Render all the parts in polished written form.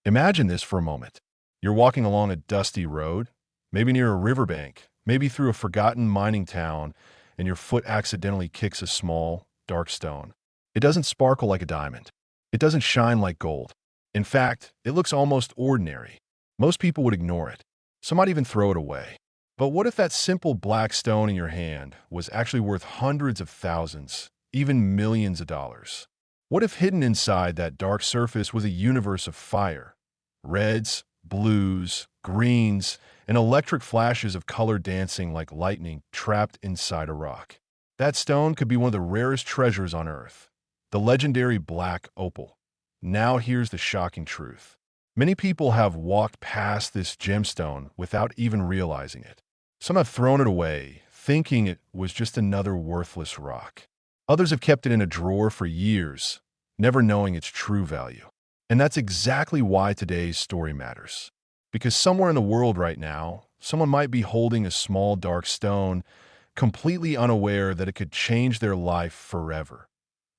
Imagine this for a moment. You're walking along a dusty road, maybe near a riverbank, maybe through a forgotten mining town, and your foot accidentally kicks a small, dark stone. It doesn't sparkle like a diamond. It doesn't shine like gold. In fact, it looks almost ordinary. Most people would ignore it. Some might even throw it away. But what if that simple black stone in your hand was actually worth hundreds of thousands, even millions of dollars? What if hidden inside that dark surface was a universe of fire, reds, blues, greens, and electric flashes of color dancing like lightning trapped inside a rock? That stone could be one of the rarest treasures on Earth, the legendary Black Opal. Now here's the shocking truth. Many people have walked past this gemstone without even realizing it. Some have thrown it away, thinking it was just another worthless rock. Others have kept it in a drawer for years, never knowing its true value. And that's exactly why today's story matters. Because somewhere in the world right now, someone might be holding a small dark stone, completely unaware that it could change their life forever.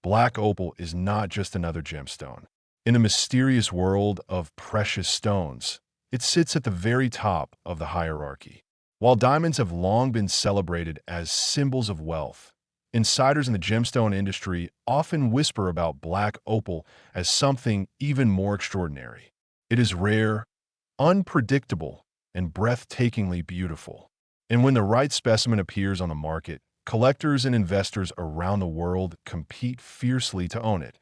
Black opal is not just another gemstone. In the mysterious world of precious stones, it sits at the very top of the hierarchy. While diamonds have long been celebrated as symbols of wealth, insiders in the gemstone industry often whisper about black opal as something even more extraordinary. It is rare, unpredictable, and breathtakingly beautiful. And when the right specimen appears on the market, collectors and investors around the world compete fiercely to own it.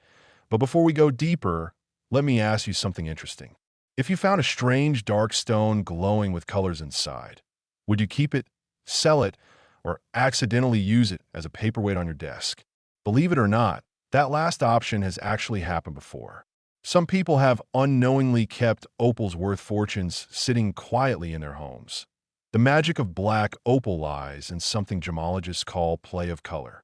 But before we go deeper, let me ask you something interesting. If you found a strange dark stone glowing with colors inside, would you keep it, sell it, or accidentally use it as a paperweight on your desk? Believe it or not, that last option has actually happened before. Some people have unknowingly kept opals worth fortunes sitting quietly in their homes. The magic of black opal lies in something gemologists call play of color.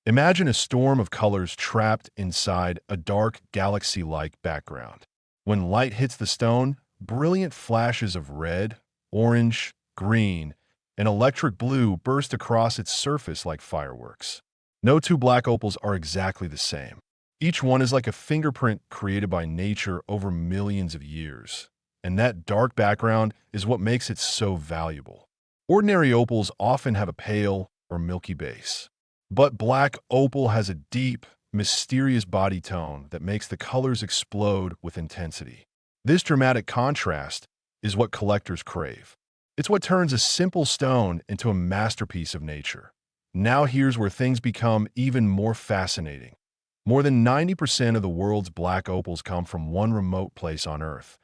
Imagine a storm of colors trapped inside a dark galaxy-like background. When light hits the stone, brilliant flashes of red, orange, green, and electric blue burst across its surface like fireworks. No two black opals are exactly the same. Each one is like a fingerprint created by nature over millions of years. And that dark background is what makes it so valuable. Ordinary opals often have a pale or milky base. But black opal has a deep, mysterious body tone that makes the colors explode with intensity. This dramatic contrast is what collectors crave. It's what turns a simple stone into a masterpiece of nature. Now here's where things become even more fascinating. More than 90% of the world's black opals come from one remote place on Earth,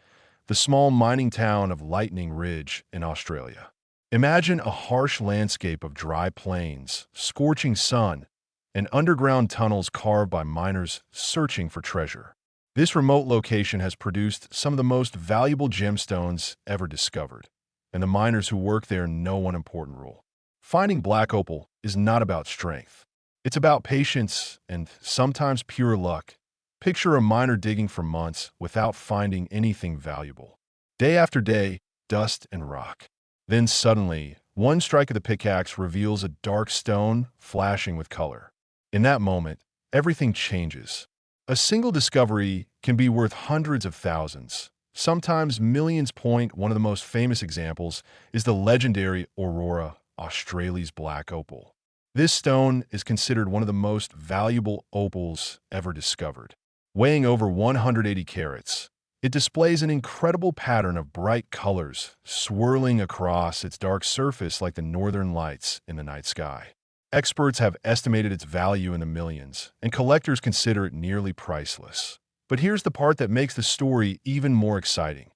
the small mining town of Lightning Ridge in Australia. Imagine a harsh landscape of dry plains, scorching sun, and underground tunnels carved by miners searching for treasure. This remote location has produced some of the most valuable gemstones ever discovered, and the miners who work there know one important rule. Finding black opal is not about strength. It's about patience and sometimes pure luck. Picture a miner digging for months without finding anything valuable. Day after day, dust and rock. Then suddenly, one strike of the pickaxe reveals a dark stone flashing with color. In that moment, everything changes. A single discovery can be worth hundreds of thousands, sometimes millions. One of the most famous examples is the legendary Aurora, Australia's black opal. This stone is considered one of the most valuable opals ever discovered. Weighing over 180 carats, it displays an incredible pattern of bright colors swirling across its dark surface like the northern lights in the night sky. Experts have estimated its value in the millions, and collectors consider it nearly priceless. But here's the part that makes the story even more exciting.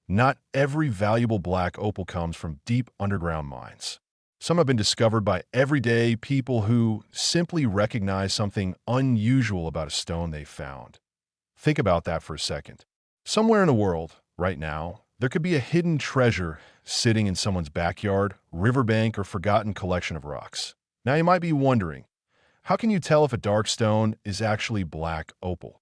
Not every valuable black opal comes from deep underground mines. Some have been discovered by everyday people who simply recognize something unusual about a stone they found. Think about that for a second. Somewhere in the world, right now, there could be a hidden treasure sitting in someone's backyard, riverbank, or forgotten collection of rocks. Now you might be wondering, how can you tell if a dark stone is actually black opal?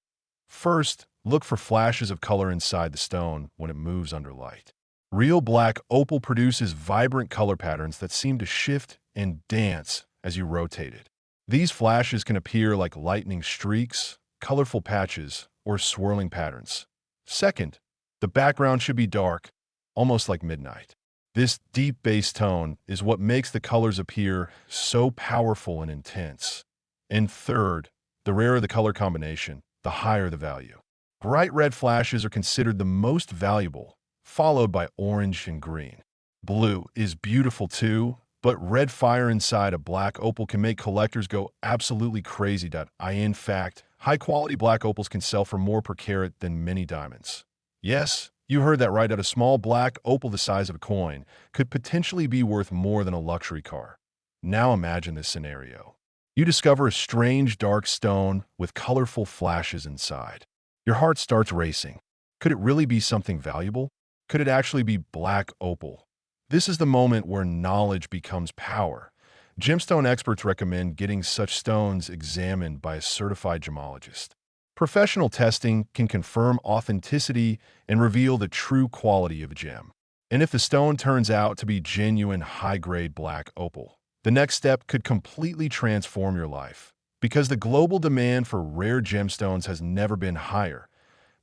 First, look for flashes of color inside the stone when it moves under light. Real black opal produces vibrant color patterns that seem to shift and dance as you rotate it. These flashes can appear like lightning streaks, colorful patches, or swirling patterns. Second, The background should be dark, almost like midnight. This deep bass tone is what makes the colors appear so powerful and intense. And third, the rarer the color combination, the higher the value. Bright red flashes are considered the most valuable, followed by orange and green. Blue is beautiful too, but red fire inside a black opal can make collectors go absolutely crazy. In fact, high-quality black opals can sell for more per carat than many diamonds. Yes, you heard that right. A small black opal the size of a coin could potentially be worth more than a luxury car. Now imagine this scenario. You discover a strange dark stone with colorful flashes inside. Your heart starts racing. Could it really be something valuable? Could it actually be black opal? This is the moment where knowledge becomes power. Gemstone experts recommend getting such stones examined by a certified gemologist. Professional testing can confirm authenticity and reveal the true quality of a gem. And if the stone turns out to be genuine high-grade black opal, the next step could completely transform your life. Because the global demand for rare gemstones has never been higher.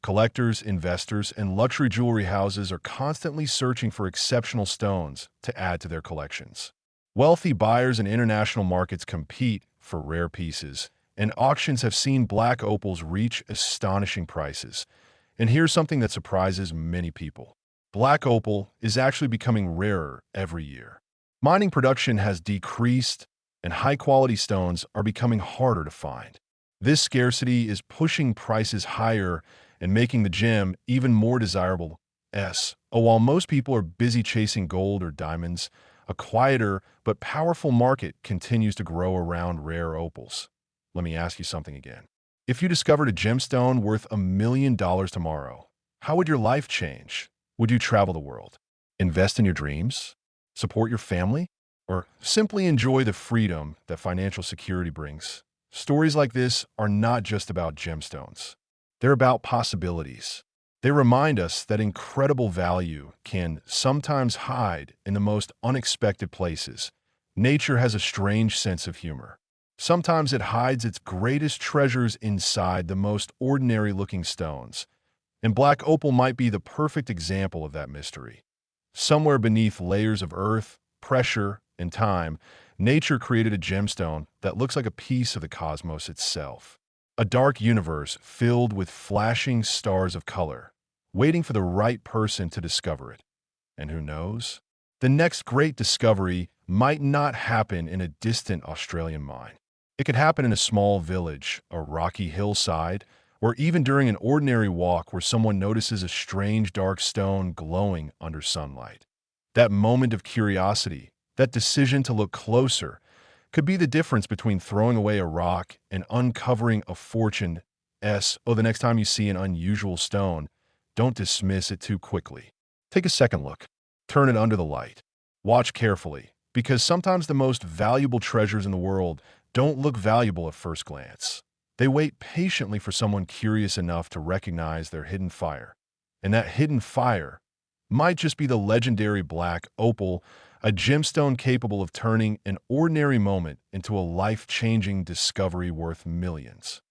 Collectors, investors, and luxury jewelry houses are constantly searching for exceptional stones to add to their collections. Wealthy buyers in international markets compete for rare pieces, and auctions have seen black opals reach astonishing prices. And here's something that surprises many people. Black opal is actually becoming rarer every year. Mining production has decreased, and high-quality stones are becoming harder to find. This scarcity is pushing prices higher and making the gem even more desirable. While most people are busy chasing gold or diamonds, a quieter but powerful market continues to grow around rare opals. Let me ask you something again. If you discovered a gemstone worth $1 million tomorrow, how would your life change? Would you travel the world? Invest in your dreams? Support your family? Or simply enjoy the freedom that financial security brings? Stories like this are not just about gemstones. They're about possibilities. They remind us that incredible value can sometimes hide in the most unexpected places. Nature has a strange sense of humor. Sometimes it hides its greatest treasures inside the most ordinary-looking stones. And black opal might be the perfect example of that mystery. Somewhere beneath layers of earth, pressure, and time, nature created a gemstone that looks like a piece of the cosmos itself. A dark universe filled with flashing stars of color, waiting for the right person to discover it. And who knows? The next great discovery might not happen in a distant Australian mine. It could happen in a small village, a rocky hillside, or even during an ordinary walk where someone notices a strange dark stone glowing under sunlight. That moment of curiosity, that decision to look closer, could be the difference between throwing away a rock and uncovering a fortune. The next time you see an unusual stone, don't dismiss it too quickly. Take a second look. Turn it under the light. Watch carefully, because sometimes the most valuable treasures in the world don't look valuable at first glance. They wait patiently for someone curious enough to recognize their hidden fire. And that hidden fire might just be the legendary black opal, a gemstone capable of turning an ordinary moment into a life-changing discovery worth millions.